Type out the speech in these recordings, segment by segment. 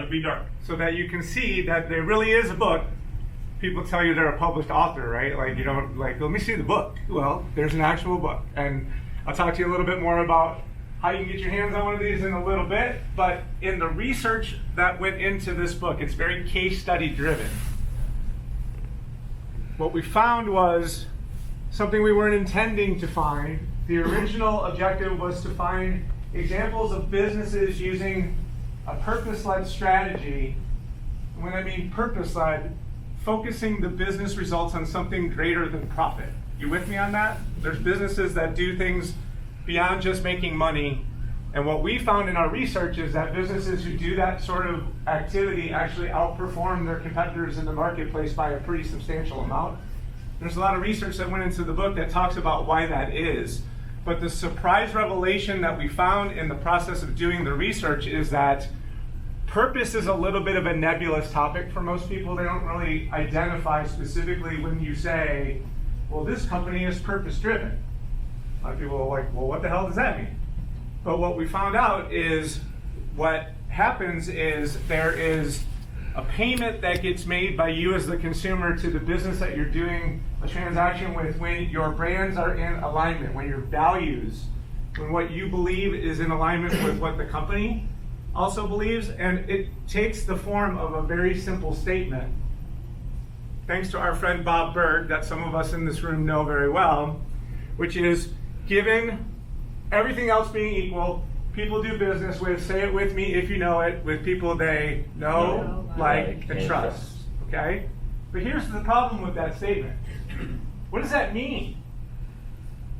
it be dark. so that you can see that there really is a book. People tell you they're a published author, right? Like, you don't, like, let me see the book. Well, there's an actual book. And I'll talk to you a little bit more about how you can get your hands on one of these in a little bit. But in the research that went into this book, it's very case study driven. What we found was something we weren't intending to find. The original objective was to find examples of businesses using a purpose-led strategy. When I mean purpose-led, focusing the business results on something greater than profit. You with me on that? There's businesses that do things beyond just making money. And what we found in our research is that businesses who do that sort of activity actually outperform their competitors in the marketplace by a pretty substantial amount. There's a lot of research that went into the book that talks about why that is. But the surprise revelation that we found in the process of doing the research is that purpose is a little bit of a nebulous topic for most people. They don't really identify specifically when you say, well, this company is purpose-driven. A lot of people are like, well, what the hell does that mean? But what we found out is what happens is there is a payment that gets made by you as the consumer to the business that you're doing a transaction with when your brands are in alignment, when your values, when what you believe is in alignment with what the company also believes. And it takes the form of a very simple statement. Thanks to our friend Bob Berg, that some of us in this room know very well, which is, given everything else being equal, people do business with, say it with me if you know it, with people they know, like, and trust. Okay? But here's the problem with that statement. What does that mean?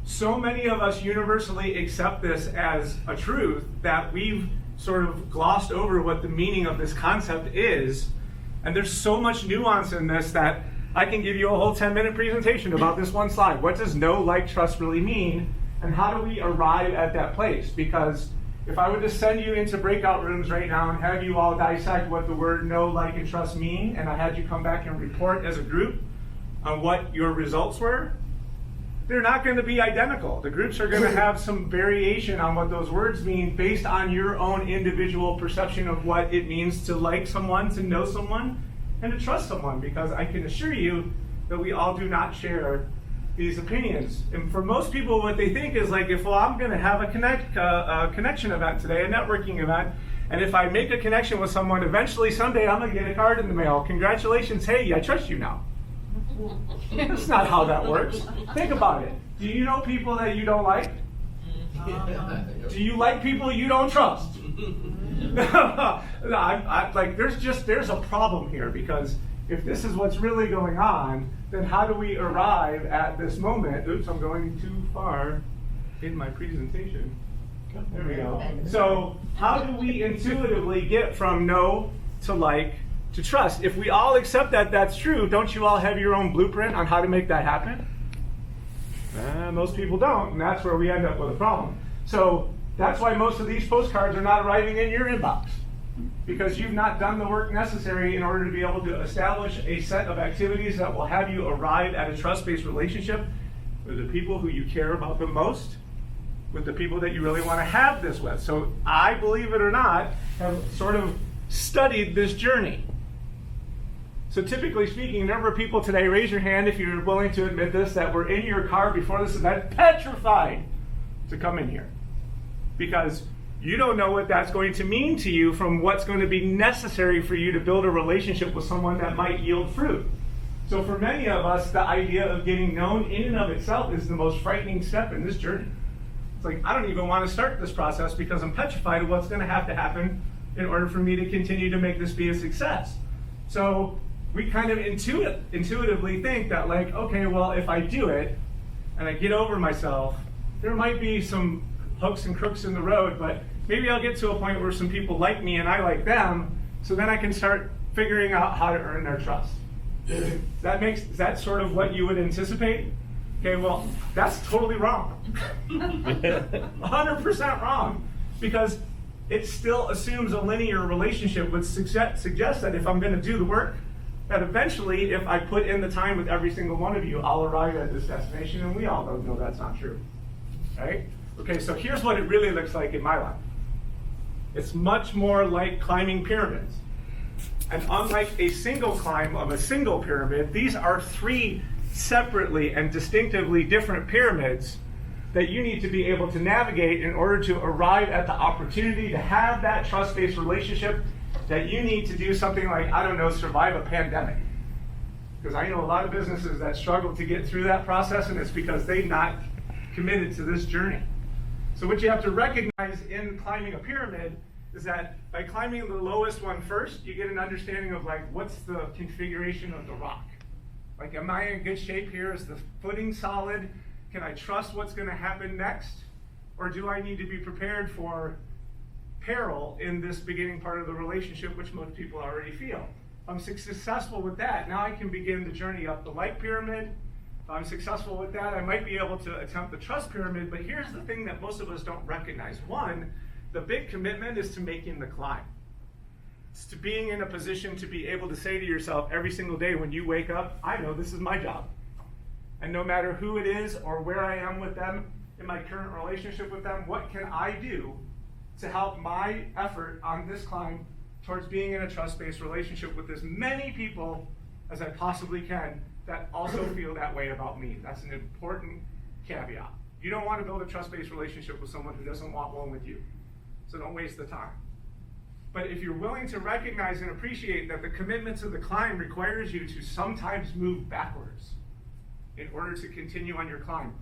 So many of us universally accept this as a truth that we've sort of glossed over what the meaning of this concept is. And there's so much nuance in this that I can give you a whole 10-minute presentation about this one slide. What does know, like, trust really mean? And how do we arrive at that place? Because if I were to send you into breakout rooms right now and have you all dissect what the word know, like, and trust mean, and I had you come back and report as a group on what your results were, they're not going to be identical. The groups are going to have some variation on what those words mean based on your own individual perception of what it means to like someone, to know someone, and to trust someone, because I can assure you that we all do not share these opinions. And for most people, what they think is like, if, well, I'm going to have a connection event today, a networking event, and if I make a connection with someone, eventually someday I'm going to get a card in the mail. Congratulations, hey, I trust you now. That's not how that works. Think about it. Do you know people that you don't like? Do you like people you don't trust? There's a problem here, because if this is what's really going on, then how do we arrive at this moment? Oops, I'm going too far in my presentation. There we go. So how do we intuitively get from know to like to trust? If we all accept that that's true, don't you all have your own blueprint on how to make that happen? Most people don't, and that's where we end up with a problem. So that's why most of these postcards are not arriving in your inbox, because you've not done the work necessary in order to be able to establish a set of activities that will have you arrive at a trust-based relationship with the people who you care about the most, with the people that you really want to have this with. So I, believe it or not, have sort of studied this journey. So typically speaking, there were people today, raise your hand if you're willing to admit this, that were in your car before this event petrified to come in here. Because you don't know what that's going to mean to you from what's going to be necessary for you to build a relationship with someone that might yield fruit. So for many of us, the idea of getting known in and of itself is the most frightening step in this journey. It's like, I don't even want to start this process because I'm petrified of what's going to have to happen in order for me to continue to make this be a success. So we kind of intuitively think that, like, okay, well, if I do it and I get over myself, there might be some hooks and crooks in the road, but maybe I'll get to a point where some people like me and I like them, so then I can start figuring out how to earn their trust. Is that sort of what you would anticipate? Okay, well, that's totally wrong. 100% wrong. Because it still assumes a linear relationship, which suggests that if I'm going to do the work, that eventually, if I put in the time with every single one of you, I'll arrive at this destination, and we all know that's not true. Right? Okay, so here's what it really looks like in my life. It's much more like climbing pyramids. And unlike a single climb of a single pyramid, these are three separately and distinctively different pyramids that you need to be able to navigate in order to arrive at the opportunity to have that trust-based relationship that you need to do something like, I don't know, survive a pandemic. Because I know a lot of businesses that struggle to get through that process, and it's because they've not committed to this journey. So what you have to recognize in climbing a pyramid is that by climbing the lowest one first, you get an understanding of like, what's the configuration of the rock? Like, am I in good shape here? Is the footing solid? Can I trust what's going to happen next? Or do I need to be prepared for peril in this beginning part of the relationship, which most people already feel? If I'm successful with that, now I can begin the journey up the like pyramid. If I'm successful with that, I might be able to attempt the trust pyramid, but here's the thing that most of us don't recognize. One, the big commitment is to making the climb. It's to being in a position to be able to say to yourself every single day when you wake up, I know this is my job. And no matter who it is or where I am with them in my current relationship with them, what can I do to help my effort on this climb towards being in a trust-based relationship with as many people as I possibly can that also feel that way about me. That's an important caveat. You don't want to build a trust-based relationship with someone who doesn't want one with you. So don't waste the time. But if you're willing to recognize and appreciate that the commitment to the climb requires you to sometimes move backwards in order to continue on your climb,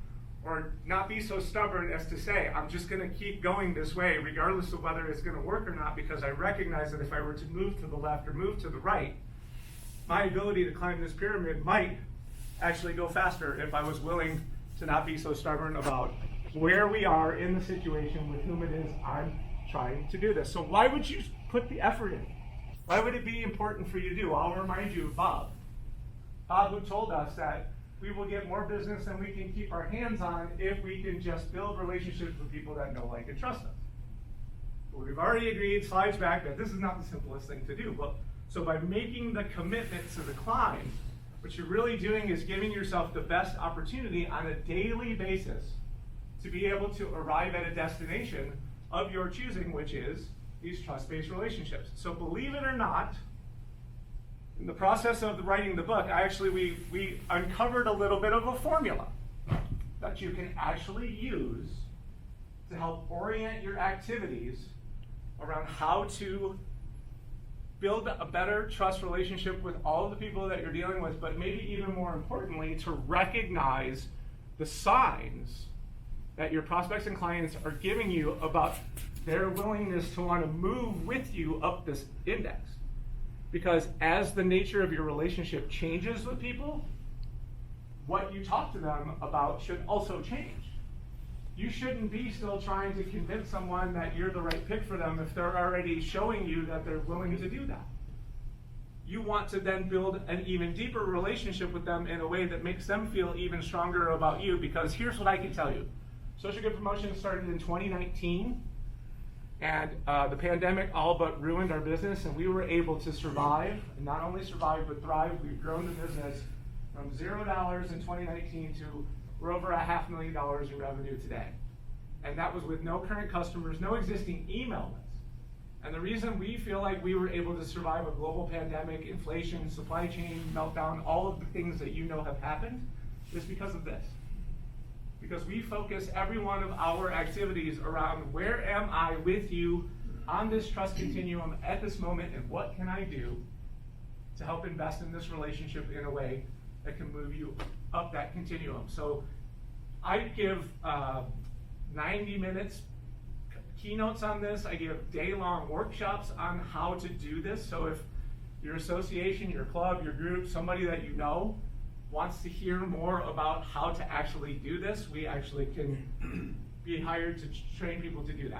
or not be so stubborn as to say, I'm just going to keep going this way regardless of whether it's going to work or not, because I recognize that if I were to move to the left or move to the right, my ability to climb this pyramid might actually go faster if I was willing to not be so stubborn about where we are in the situation with whom it is I'm trying to do this. So why would you put the effort in? Why would it be important for you to do? I'll remind you of Bob. Bob, who told us that we will get more business than we can keep our hands on if we can just build relationships with people that know, like, and trust us. But we've already agreed, slides back, that this is not the simplest thing to do. But so by making the commitment to the climb, what you're really doing is giving yourself the best opportunity on a daily basis to be able to arrive at a destination of your choosing, which is these trust-based relationships. So believe it or not, in the process of writing the book, we uncovered a little bit of a formula that you can actually use to help orient your activities around how to build a better trust relationship with all of the people that you're dealing with, but maybe even more importantly, to recognize the signs that your prospects and clients are giving you about their willingness to want to move with you up this index. Because as the nature of your relationship changes with people, what you talk to them about should also change. You shouldn't be still trying to convince someone that you're the right pick for them if they're already showing you that they're willing to do that. You want to then build an even deeper relationship with them in a way that makes them feel even stronger about you, because here's what I can tell you. Social Good Promotion started in 2019. And the pandemic all but ruined our business, and we were able to survive, and not only survive, but thrive. We've grown the business from $0 in 2019 to we're over $500,000 in revenue today. And that was with no current customers, no existing email lists. And the reason we feel like we were able to survive a global pandemic, inflation, supply chain meltdown, all of the things that you know have happened, is because of this. Because we focus every one of our activities around where am I with you on this trust continuum at this moment, and what can I do to help invest in this relationship in a way that can move you up that continuum. So I give 90 minutes keynotes on this. I give day-long workshops on how to do this. So if your association, your club, your group, somebody that you know wants to hear more about how to actually do this, we actually can be hired to train people to do that.